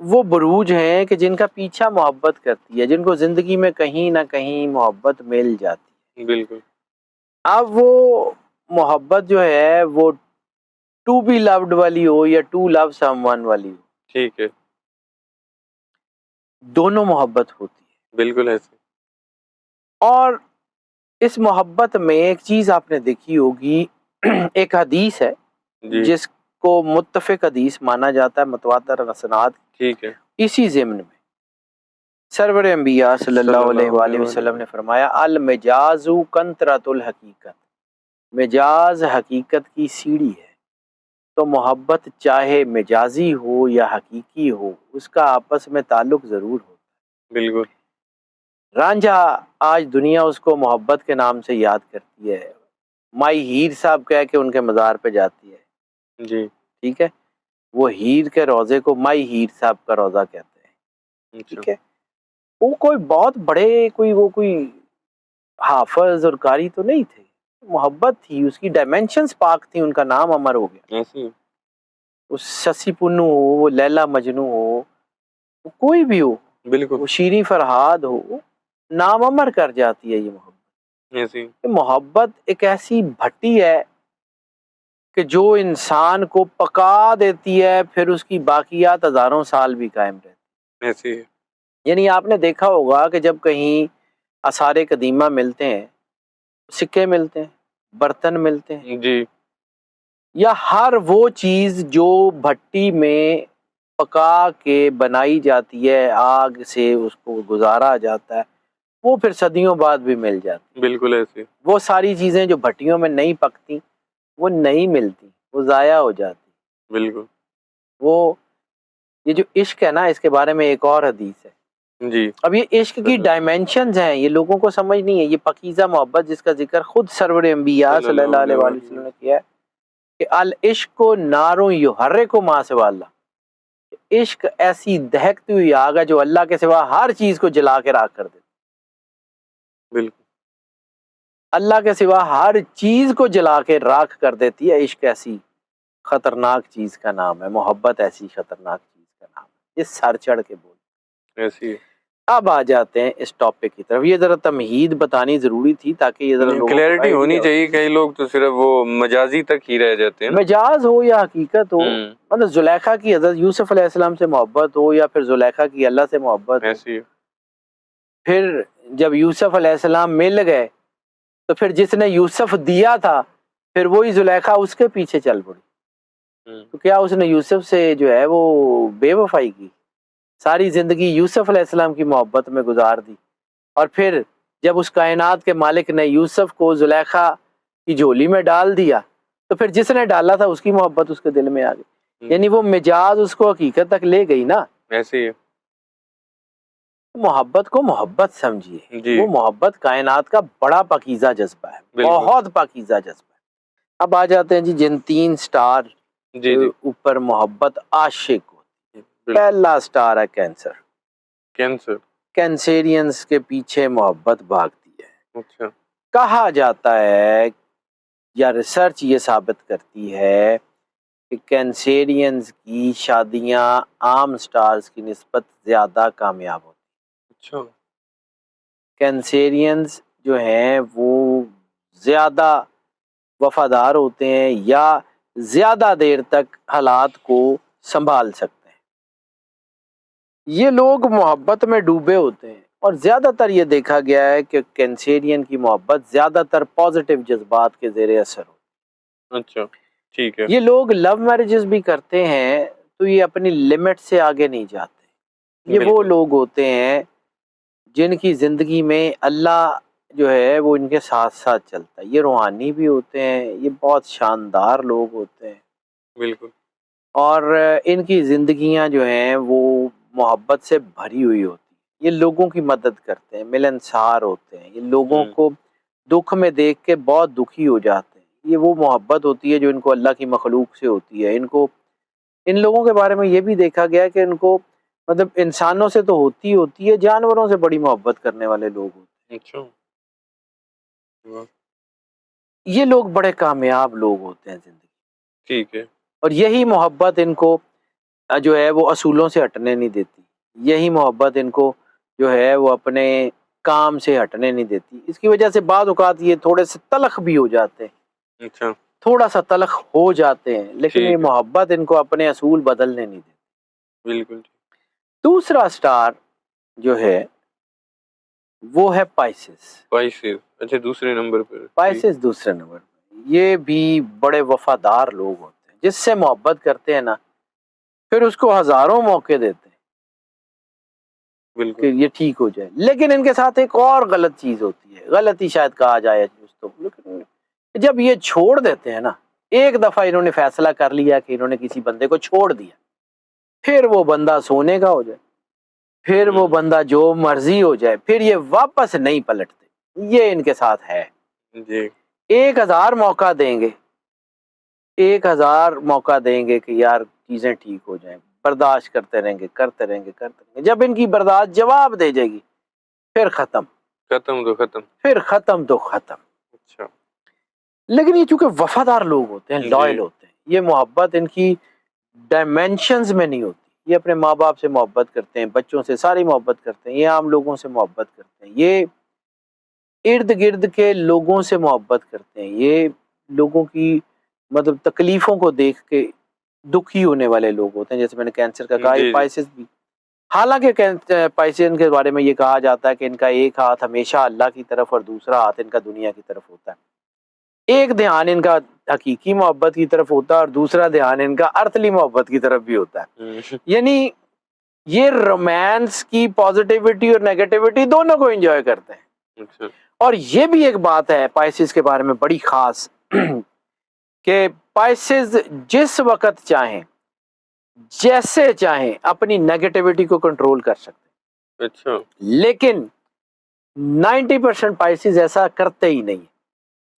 وہ بروج ہیں کہ جن کا پیچھا محبت کرتی ہے، جن کو زندگی میں کہیں نہ کہیں محبت مل جاتی ہے۔ بالکل اب وہ محبت جو ہے وہ ٹو بی لوڈ والی ہو یا ٹو لو سم ون والی ہو، ٹھیک ہے، دونوں محبت ہوتی ہے۔ بالکل ایسے اور اس محبت میں ایک چیز آپ نے دیکھی ہوگی، ایک حدیث ہے جی جس کو متفق حدیث مانا جاتا ہے، متواتر اسناد، ٹھیک ہے، اسی ضمن میں سرور انبیاء صلی اللہ علیہ وآلہ وسلم نے فرمایا المجاز کنطرۃ الحقیقت، مجاز حقیقت کی سیڑھی ہے، تو محبت چاہے مجازی ہو یا حقیقی ہو اس کا آپس میں تعلق ضرور ہو۔ بالکل رانجھا آج دنیا اس کو محبت کے نام سے یاد کرتی ہے، مائی ہیر صاحب کہہ کے ان کے مزار پہ جاتی ہے، جی، ٹھیک ہے، وہ ہیر کے روزے کو مائی ہیر صاحب کا روزہ کہتے ہیں، اچھا، ٹھیک ہے۔ وہ کوئی بہت بڑے کوئی حافظ اور قاری تو نہیں تھے، محبت تھی، اس کی ڈائمینشنز پاک تھی، ان کا نام امر ہو گیا۔ ایسے ہی، وہ سسی پنو ہو، وہ لیلا مجنو ہو، وہ کوئی بھی ہو، بالکل وہ شیریں فرہاد ہو، نام امر کر جاتی ہے یہ محبت۔ ایسے ہی، یہ محبت ایک ایسی بھٹی ہے کہ جو انسان کو پکا دیتی ہے، پھر اس کی باقیات ہزاروں سال بھی قائم رہتی ایسے ہی، ہے۔ یعنی آپ نے دیکھا ہوگا کہ جب کہیں آثار قدیمہ ملتے ہیں، سکے ملتے ہیں، برتن ملتے ہیں، جی، یا ہر وہ چیز جو بھٹی میں پکا کے بنائی جاتی ہے، آگ سے اس کو گزارا جاتا ہے، وہ پھر صدیوں بعد بھی مل جاتی ہے۔ بالکل ایسے ہی، وہ ساری چیزیں جو بھٹیوں میں نہیں پکتی وہ نہیں ملتی، وہ ضائع ہو جاتی۔ بالکل وہ یہ جو عشق ہے نا، اس کے بارے میں ایک اور حدیث ہے۔ جی، اب یہ عشق کی ڈائمینشنز ہیں، یہ لوگوں کو سمجھ نہیں ہے۔ یہ پاکیزہ محبت جس کا ذکر خود سرور انبیاء صلی اللہ علیہ وآلہ وسلم نے کیا ہے کہ العشق نار یحرک ما سوی اللہ، عشق ایسی دہکتی ہوئی آگ ہے جو اللہ کے سوا ہر چیز کو جلا کے راکھ کر دیتی، بالکل اللہ کے سوا ہر چیز کو جلا کے راکھ کر دیتی ہے۔ عشق ایسی خطرناک چیز کا نام ہے، محبت ایسی خطرناک چیز کا نام ہے، یہ سر چڑھ کے بول۔ ایسے ہی، اب آ جاتے ہیں اس ٹاپک کی طرف، یہ ذرا تمہید بتانی ضروری تھی تاکہ یہ ذرا لوگوں کو کلیئرٹی ہونی آئیڈیا ہو۔ چاہیے، کئی لوگ تو صرف وہ مجازی تک ہی رہ جاتے ہیں نا۔ مجاز ہو یا حقیقت ہو، ہوں، مطلب زلیخا کی حضرت یوسف علیہ السلام سے محبت ہو یا پھر زلیخا کی اللہ سے محبت ہو، ایسے ہی، پھر جب یوسف علیہ السلام مل گئے تو پھر جس نے یوسف دیا تھا پھر وہی زلیخا اس کے پیچھے چل پڑی، تو کیا اس نے یوسف سے جو ہے وہ بے وفائی کی؟ ساری زندگی یوسف علیہ السلام کی محبت میں گزار دی، اور پھر جب اس کائنات کے مالک نے یوسف کو زلیخا کی جھولی میں ڈال دیا تو پھر جس نے ڈالا تھا اس کی محبت اس کے دل میں آ گئی، یعنی وہ مجاز اس کو حقیقت تک لے گئی نا۔ ایسے ہی، محبت کو محبت سمجھیے، جی، وہ محبت کائنات کا بڑا پاکیزہ جذبہ ہے، بالکل، بہت پاکیزہ جذبہ ہے۔ اب آ جاتے ہیں جن 3 سٹار جی جی، اوپر محبت عاشق ہو۔ بالکل، پہلا سٹار ہے کینسر، کینسر، کینسیرینز کے پیچھے محبت بھاگتی ہے۔ اچھا، کہا جاتا ہے یا ریسرچ یہ ثابت کرتی ہے کہ کینسیرینز کی شادیاں عام سٹارز کی نسبت زیادہ کامیاب ہوتی ہیں۔ اچھا، کینسیرینز جو ہیں وہ زیادہ وفادار ہوتے ہیں یا زیادہ دیر تک حالات کو سنبھال سکتے ہیں۔ یہ لوگ محبت میں ڈوبے ہوتے ہیں، اور زیادہ تر یہ دیکھا گیا ہے کہ کینسیرین کی محبت زیادہ تر پازیٹیو جذبات کے زیر اثر ہوتی اچھا، ٹھیک ہے، ہے۔ یہ لوگ لو میرجز بھی کرتے ہیں تو یہ اپنی لمٹ سے آگے نہیں جاتے۔ یہ وہ بالکل، لوگ ہوتے ہیں جن کی زندگی میں اللہ جو ہے وہ ان کے ساتھ ساتھ چلتا ہے، یہ روحانی بھی ہوتے ہیں، یہ بہت شاندار لوگ ہوتے ہیں، بالکل، اور ان کی زندگیاں جو ہیں وہ محبت سے بھری ہوئی ہوتی ہیں۔ یہ لوگوں کی مدد کرتے ہیں، ملنسار ہوتے ہیں، یہ لوگوں کو دکھ میں دیکھ کے بہت دکھی ہو جاتے ہیں۔ یہ وہ محبت ہوتی ہے جو ان کو اللہ کی مخلوق سے ہوتی ہے۔ ان لوگوں کے بارے میں یہ بھی دیکھا گیا کہ ان کو مطلب انسانوں سے تو ہوتی ہے، جانوروں سے بڑی محبت کرنے والے لوگ ہوتے اچھا، واہ، ہیں۔ یہ لوگ بڑے کامیاب لوگ ہوتے ہیں زندگی، ٹھیک ہے، اور یہی محبت ان کو جو ہے وہ اصولوں سے ہٹنے نہیں دیتی. یہی محبت ان کو جو ہے وہ اپنے کام سے ہٹنے نہیں دیتی. اس کی وجہ سے بعض اوقات یہ تھوڑے سے تلخ بھی ہو جاتے ہیں, اچھا تھوڑا سا تلخ ہو جاتے ہیں, لیکن یہ ٹھیک ہے محبت ان کو اپنے اصول بدلنے نہیں دیتی. بالکل دوسرا سٹار جو ہے وہ ہے پائسس. پائسز اچھا دوسرے نمبر پر ٹھیک پائسس دوسرے نمبر پہ. یہ بھی بڑے وفادار لوگ ہوتے ہیں, جس سے محبت کرتے ہیں نا پھر اس کو ہزاروں موقع دیتے ہیں کہ بالکل یہ ٹھیک ہو جائے. لیکن ان کے ساتھ ایک اور غلط چیز ہوتی ہے, غلطی شاید کہا جائے اس کو, لیکن جب یہ چھوڑ دیتے ہیں نا, ایک دفعہ انہوں نے فیصلہ کر لیا کہ انہوں نے کسی بندے کو چھوڑ دیا, پھر وہ بندہ سونے کا ہو جائے, پھر وہ بندہ جو مرضی ہو جائے, پھر یہ واپس نہیں پلٹتے. یہ ان کے ساتھ ہے. جی 1000 موقع دیں گے, 1000 موقع دیں گے کہ یار چیزیں ٹھیک ہو جائیں, برداشت کرتے رہیں گے کرتے رہیں گے کرتے رہیں گے. جب ان کی برداشت جواب دے جائے گی پھر ختم, ختم تو ختم پھر ختم تو ختم. اچھا لیکن یہ چونکہ وفادار لوگ ہوتے ہیں, جی لائل ہوتے ہیں, یہ محبت ان کی ڈائمینشنز میں نہیں ہوتی. یہ اپنے ماں باپ سے محبت کرتے ہیں, بچوں سے ساری محبت کرتے ہیں, یہ عام لوگوں سے محبت کرتے ہیں, یہ ارد گرد کے لوگوں سے محبت کرتے ہیں, یہ لوگوں کی مطلب تکلیفوں کو دیکھ کے دکھی ہونے والے لوگ ہوتے ہیں. جیسے میں نے کینسر کا کہا, یہ جی پائسس بھی, حالانکہ پائسین کے بارے میں یہ کہا جاتا ہے کہ ان کا ایک ہاتھ ہمیشہ اللہ کی طرف اور دوسرا ہاتھ ان کا دنیا کی طرف ہوتا ہے. ایک دھیان ان کا حقیقی محبت کی طرف ہوتا ہے اور دوسرا دھیان ان کا ارتھلی محبت کی طرف بھی ہوتا ہے. یعنی یہ رومانس کی پازیٹیوٹی اور نیگیٹیوٹی دونوں کو انجوائے کرتے ہیں. اچھا اور یہ بھی ایک بات ہے پائسز کے بارے میں بڑی خاص کہ پائسز جس وقت چاہیں جیسے چاہیں اپنی نیگیٹیوٹی کو کنٹرول کر سکتے اچھا ہیں, لیکن 90% پائسز ایسا کرتے ہی نہیں.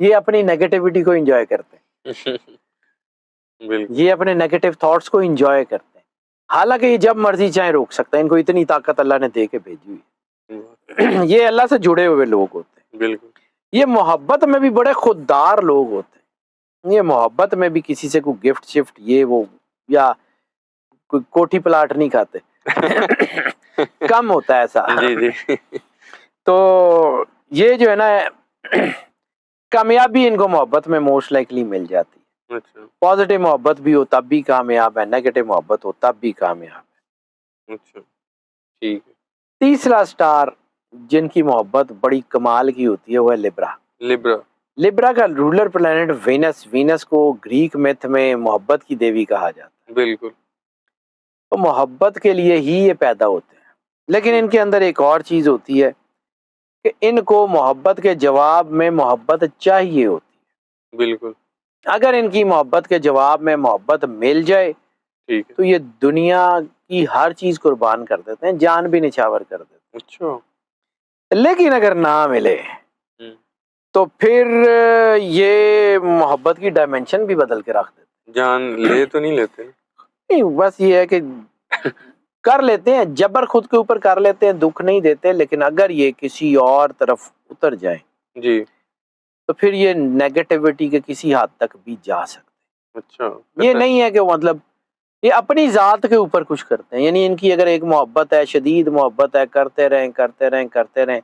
یہ اپنی نیگیٹیوٹی کو انجوائے کرتے ہیں, بالکل یہ اپنے نیگیٹو تھاٹس کو انجوائے کرتے ہیں. حالانکہ یہ جب مرضی چاہیں روک سکتے ہیں, ان کو اتنی طاقت اللہ نے دے کے بھیجی ہوئی. یہ اللہ سے جڑے ہوئے لوگ ہوتے ہیں. بالکل یہ محبت میں بھی بڑے خوددار لوگ ہوتے ہیں. یہ محبت میں بھی کسی سے کوئی گفٹ شفٹ یہ وہ یا کوئی کوٹھی پلاٹ نہیں کھاتے, کم ہوتا ہے ایسا. جی جی تو یہ جو ہے نا کامیابی ان کو محبت میں موسٹ لائکلی مل جاتی ہے. اچھا پازیٹیو محبت بھی ہو تب بھی کامیاب ہے, نیگیٹو محبت ہو تب بھی کامیاب ہے. اچھا ٹھیک ہے. تیسرا سٹار جن کی محبت بڑی کمال کی ہوتی ہے وہ ہے لبرا. لبرا لبرا کا رولر پلانٹ وینس. وینس کو گریک میتھ میں محبت کی دیوی کہا جاتا ہے. بالکل تو محبت کے لیے ہی یہ پیدا ہوتے ہیں. لیکن ان کے اندر ایک اور چیز ہوتی ہے کہ ان کو محبت کے جواب میں محبت چاہیے ہوتی ہے. بالکل اگر ان کی محبت کے جواب میں محبت مل جائے ٹھیک ہے. تو یہ دنیا کی ہر چیز قربان کر دیتے ہیں, جان بھی نچھاور کر دیتے اچھا ہیں. لیکن اگر نہ ملے تو پھر یہ محبت کی ڈائمینشن بھی بدل کے رکھ دیتے جان لے تو نہیں لیتے ہیں. بس یہ ہے کہ کر لیتے ہیں, جبر خود کے اوپر کر لیتے ہیں, دکھ نہیں دیتے. لیکن اگر یہ کسی اور طرف اتر جائیں جی تو پھر یہ نیگیٹیوٹی کے کسی حد تک بھی جا سکتے. اچھا یہ نہیں ہے کہ مطلب یہ اپنی ذات کے اوپر کچھ کرتے ہیں. یعنی ان کی اگر ایک محبت ہے, شدید محبت ہے, کرتے رہیں کرتے رہیں کرتے رہیں,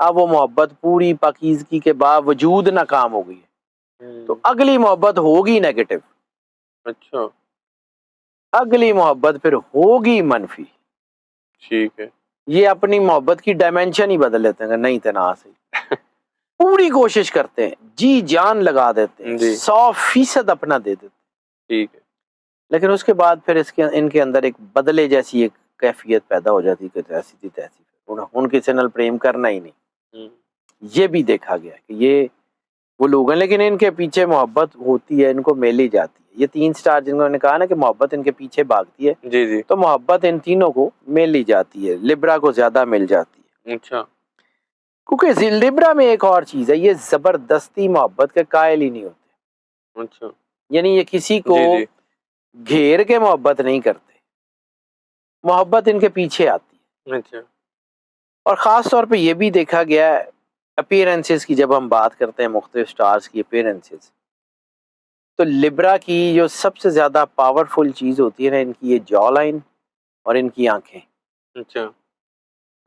اب وہ محبت پوری پاکیزگی کے باوجود ناکام ہو گئی ہے تو اگلی محبت ہوگی نیگیٹو, اچھا اگلی محبت پھر ہوگی منفی. ٹھیک ہے. یہ اپنی محبت کی ڈائمینشن ہی بدل لیتے ہیں. نہیں تنا سے پوری کوشش کرتے ہیں, جی جان لگا دیتے ہیں, جی 100% اپنا دے دیتے ہیں, ٹھیک ہے. لیکن اس کے بعد پھر ان کے اندر ایک بدلے جیسی ایک کیفیت پیدا ہو جاتی کہ ایسی تھی تیسی, ان کسی نال پریم کرنا ہی نہیں. یہ بھی دیکھا گیا کہ یہ وہ لوگ ہیں, لیکن ان کے پیچھے محبت ہوتی ہے, ان کو مل ہی جاتی ہے. یہ 3 سٹار جن کو نے کہا نا کہ محبت ان کے پیچھے بھاگتی ہے, جی جی تو محبت ان تینوں کو مل ہی جاتی ہے. لبرا کو زیادہ مل جاتی ہے اچھا کیونکہ لبرا میں ایک اور چیز ہے, یہ زبردستی محبت کے قائل ہی نہیں ہوتے. اچھا یعنی یہ کسی کو جی جی گھیر کے محبت نہیں کرتے, محبت ان کے پیچھے آتی ہے. اچھا اور خاص طور پہ یہ بھی دیکھا گیا ہے اپیرنسز کی, جب ہم بات کرتے ہیں مختلف سٹارز کی اپیرنسز, تو لبرا کی جو سب سے زیادہ پاورفل چیز ہوتی ہے نا، ان کی یہ جا لائن اور ان کی آنکھیں. اچھا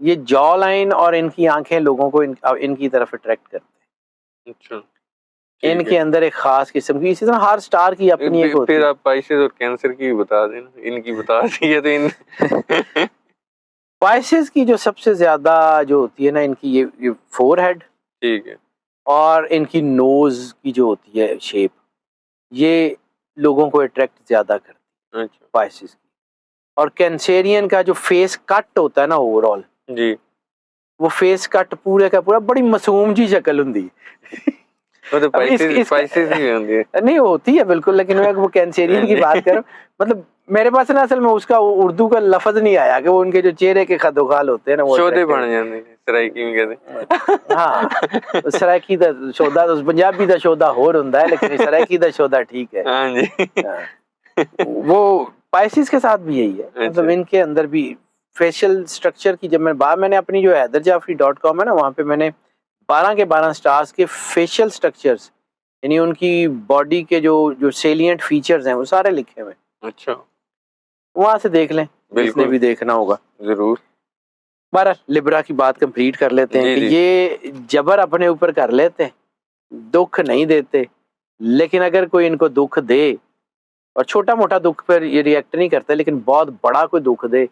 یہ جا لائن اور ان کی آنکھیں لوگوں کو ان کی طرف اٹریکٹ کرتے ہیں. اچھا ان ٹھیک کے ہے. اندر ایک خاص قسم کی، اسی طرح ہر سٹار کی اپنی ایک ہوتی پھر ہے. آپ پائسز اور کینسر کی بھی بتا دیں نا، ان کی بتا دیے تو ان پائسز کی جو سب سے زیادہ جو ہوتی ہے نا، ان کی یہ فور ہیڈ ٹھیک ہے. اور ان کی نوز کی جو ہوتی ہے شیپ، یہ لوگوں کو اٹریکٹ زیادہ کرتی ہے اچھا پائسز کی. اور کینسیرین کا جو فیس کٹ ہوتا ہے نا اوور آل، جی وہ فیس کٹ پورے کا پورا بڑی معصوم جی شکل ہوندی ہے. وہ تو اب پائسز ہی ہوندی ہے. نہیں ہوتی ہے بالکل، لیکن میں وہ کینسیرین کی بات کروں. مطلب میرے پاس نا اصل میں اس کا اردو کا لفظ نہیں آیا کہ وہ ان کے جو چہرے کے خد و خال ہوتے ہیں نا وہ شودے attractive بن جاندے ہیں سرائکی میں کہتے ہاں سرائکی دا شودا پنجابی دا شودا ہور ہوندا ہے، لیکن سرائکی دا شودا ٹھیک ہے. ہاں جی. وہ پائسز کے ساتھ بھی یہی ہے، مطلب ان کے اندر بھی فیشل سٹرکچر کی، جب میں نے اپنی جو hyderjafri.com ہے نا، وہاں پہ میں نے 12 کے 12 سٹارز کے فیشل سٹرکچرز، یعنی ان کی باڈی کے جو سیلینٹ فیچرز ہیں وہ سارے لکھے ہوئے. اچھا وہاں سے دیکھ لیں جس نے بالکل بھی دیکھنا ہوگا. ضرور. بہرحال لبرا کی بات کمپلیٹ کر لیتے ہیں جی کہ جی یہ جبر اپنے اوپر کر لیتے ہیں، دکھ نہیں دیتے. لیکن اگر کوئی ان کو دکھ دے، اور چھوٹا موٹا دکھ پر یہ ریئیکٹ نہیں کرتے، لیکن بہت بڑا کوئی دکھ دے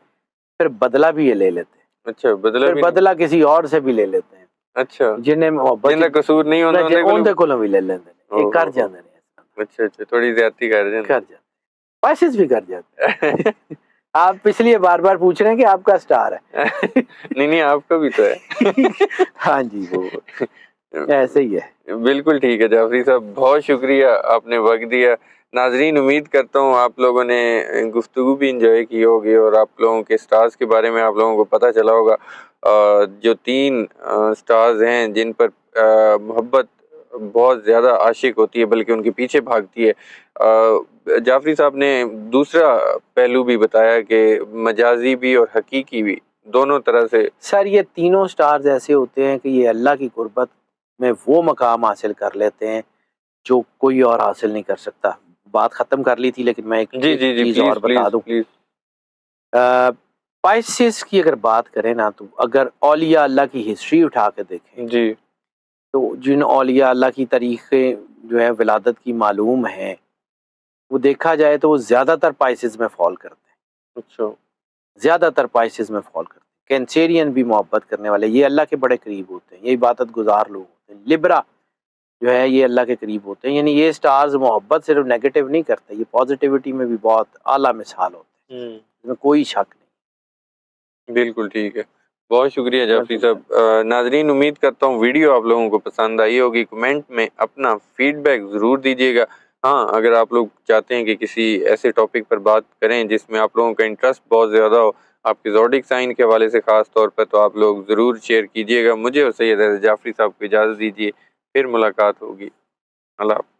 پھر بدلہ بھی یہ لے لیتے ہیں. اچھا بدلہ پھر بھی. بدلہ کسی اور سے بھی لے لیتے ہیں اچھا جنہیں محبت جن کا قصور نہیں ہوتا اندے کولوں بھی لے لیتے ہیں. یہ کر جاندے ہیں، اچھا اچھا تھوڑی زیادتی کر دیں. کر جاتے پائسز بھی کر جاتے ہیں. آپ اس لیے بار بار پوچھ رہے ہیں کہ آپ کا سٹار ہے. نہیں آپ کا بھی تو ہے. ہاں جی وہ ایسے ہی ہے. بالکل ٹھیک ہے جعفری صاحب، بہت شکریہ، آپ نے وقت دیا. ناظرین امید کرتا ہوں آپ لوگوں نے گفتگو بھی انجوائے کی ہوگی، اور آپ لوگوں کے سٹارز کے بارے میں آپ لوگوں کو پتہ چلا ہوگا. جو 3 سٹارز ہیں جن پر محبت بہت زیادہ عاشق ہوتی ہے، بلکہ ان کے پیچھے بھاگتی ہے. جعفری صاحب نے دوسرا پہلو بھی بتایا کہ مجازی بھی اور حقیقی بھی دونوں طرح سے. سر یہ تینوں سٹارز ایسے ہوتے ہیں کہ یہ اللہ کی قربت میں وہ مقام حاصل کر لیتے ہیں جو کوئی اور حاصل نہیں کر سکتا. بات ختم کر لی تھی، لیکن میں ایک جی چیز اور بتا دوں. پائسز کی اگر بات کریں نا، تو اگر اولیاء اللہ کی ہسٹری اٹھا کے دیکھیں جی تو جن اولیاء اللہ کی طریقے جو ہے ولادت کی معلوم ہیں، وہ دیکھا جائے تو وہ زیادہ تر پائسز میں فال کرتے ہیں. اچھا زیادہ تر پائسز میں فال کرتے ہیں. کینسیرین بھی محبت کرنے والے، یہ اللہ کے بڑے قریب ہوتے ہیں، یہ عبادت گزار لوگ ہوتے ہیں. لبرا جو ہے یہ اللہ کے قریب ہوتے ہیں، یعنی یہ سٹارز محبت صرف نیگیٹو نہیں کرتے، یہ پازیٹیوٹی میں بھی بہت اعلیٰ مثال ہوتے ہیں، اس میں کوئی شک نہیں. بالکل ٹھیک ہے. بہت شکریہ جعفری بالکل. صاحب. ناظرین امید کرتا ہوں ویڈیو آپ لوگوں کو پسند آئی ہوگی. کمنٹ میں اپنا فیڈ بیک ضرور دیجیے گا. ہاں اگر آپ لوگ چاہتے ہیں کہ کسی ایسے ٹاپک پر بات کریں جس میں آپ لوگوں کا انٹرسٹ بہت زیادہ ہو، آپ کے زوڈک سائن کے حوالے سے خاص طور پر، تو آپ لوگ ضرور شیئر کیجیے گا. مجھے اور سید جعفری صاحب کو اجازت دیجیے، پھر ملاقات ہوگی. اللہ حافظ.